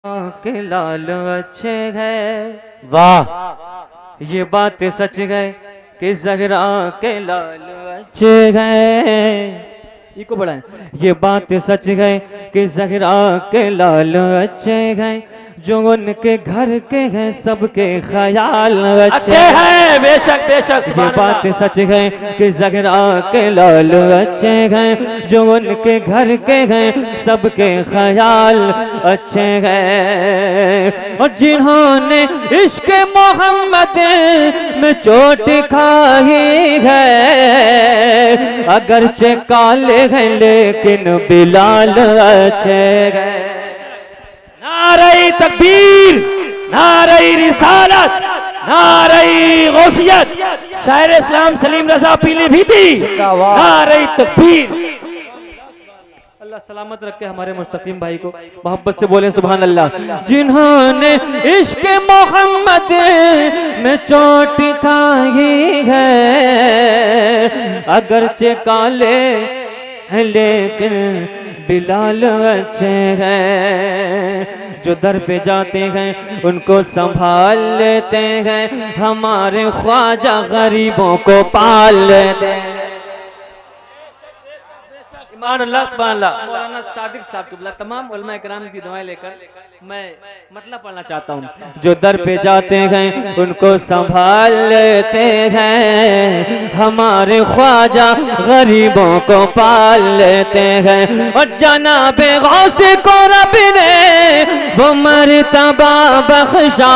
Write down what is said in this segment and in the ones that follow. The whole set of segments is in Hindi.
के लाल अच्छे है। वाह, ये बात सच है कि ज़हरा के लाल अच्छे हैं। इको बढ़ाएं। ये बात सच है कि ज़हरा के लाल अच्छे हैं, जो उनके घर के हैं सबके ख्याल अच्छे हैं। बेशक बेशक। ये बात सच है कि ज़हरा के लाल अच्छे हैं, जो उनके घर के हैं सबके ख्याल अच्छे हैं। और जिन्होंने इश्क मोहम्मद में चोट खाई है, अगरचे काले हैं लेकिन बिलाल अच्छे हैं। नारे तकबीर, नारे रिसालत, नारे गौसियत, शायर इस्लाम सलीम रजा पीलीभीती, नारे तकबीर। अल्लाह सलामत रखे हमारे मुस्तकीम भाई को, मोहब्बत से बोले सुभान अल्लाह। जिन्होंने इश्क मोहम्मद में चोट खाई है, अगरचे काले हैं लेकिन बिलाल अच्छे हैं। जो दर पे जाते हैं उनको संभाल लेते हैं, हमारे ख्वाजा गरीबों को पाल लेते हैं। मौलाना सादिक साहब के तमाम उलमा इकराम की दुआएं लेकर मैं मतलब पढ़ना चाहता हूँ। जो दर पे जाते हैं उनको संभाल लेते हैं, हमारे ख्वाजा गरीबों को पाल लेते हैं। और जनाबे गौसे को रब ने वो मर्तबा बख्शा,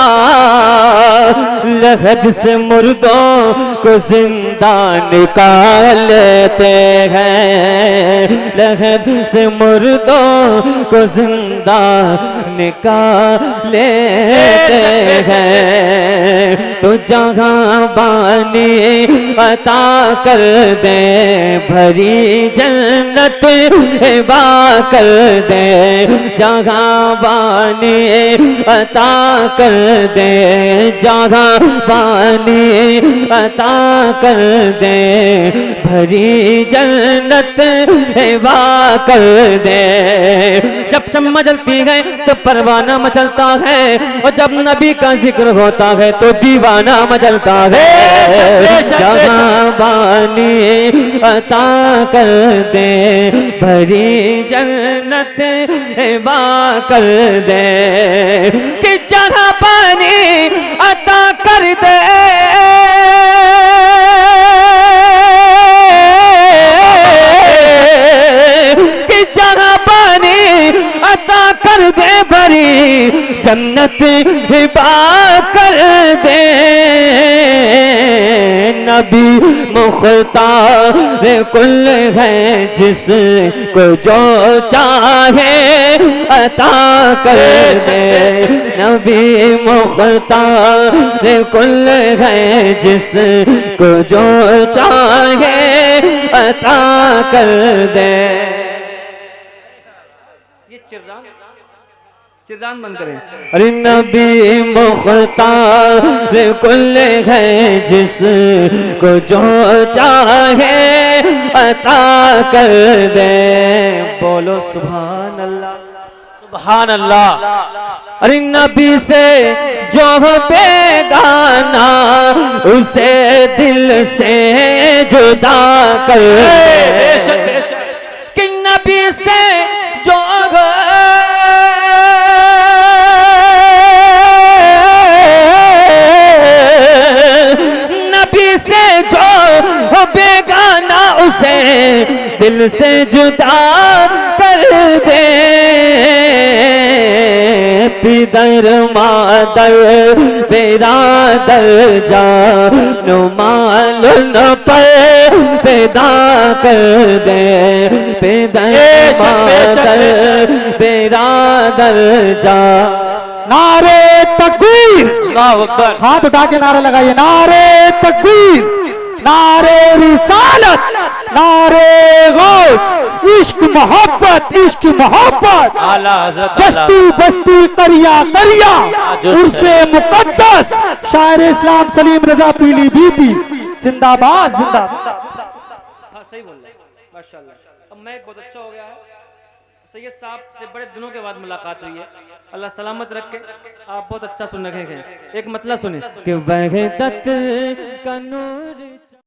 लहद से मुर्दों को जिंदा निकाल लेते हैं, लहद से मुर्दों को जिंदा निकाल लेते हैं। तो जहाँ बानी अता कर दे, भरी जन्नत हिबा कर दे, जहाँ बानी अता कर दे, जहाँ बानी अता कर दे, भरी जन्नत हिबा कर दे। जब चम्मा जलती है तो परवाना मचलता है, और जब नबी का जिक्र होता है तो दीवाना मचलता है। जहाँ बानी अता कर दे, भरी जन्नत हिबा कर दे, कि जहाँ पानी अता कर दे, कि जहाँ पानी अता कर दे, भरी जन्नत हिबा कर दे। नबी मुख्तार कुल है, जिसको जो चाहे अता कर दे। नबी मुख्तार कुल है, जिसको जो चाहे अता कर दे। ये चिर्रान बंद करें। अरे नबी मुख्तार कुल है, जिसको जो चाहे अता कर दे। बोलो सुभान अल्लाह, सुभान अल्लाह। अरे नबी से जो बेगाना, उसे दिल से जुदा कर दे। कि नबी से जो नबी से जो बेगाना, उसे दिल से जुदा कर दे। पिदर मादर बिरादर जानो मालूम पर पैदा कर दे। पिदर मादर बिरादर जा। नारे तकबीर, अल्लाहु अकबर। हाथ उठा के नारा लगाइए। नारे तकबीर, नारे रिसालत, नारे गौस। इश्क मोहब्बत, इश्क मोहब्बत। आला हज़रत बस्ती बस्ती करिया करिया, उर्से मुकद्दस, शायर इस्लाम सलीम रजा पीलीभीती जिंदाबाद जिंदाबाद। हाँ सही बोल रहे हैं, माशाल्लाह। अब मैं बहुत अच्छा हो गया है। सैयद साहब से बड़े दिनों के बाद मुलाकात हुई है, अल्लाह सलामत रखे। आप बहुत अच्छा सुन रहे हैं। एक मतलब सुने कि वह दत्त का नूर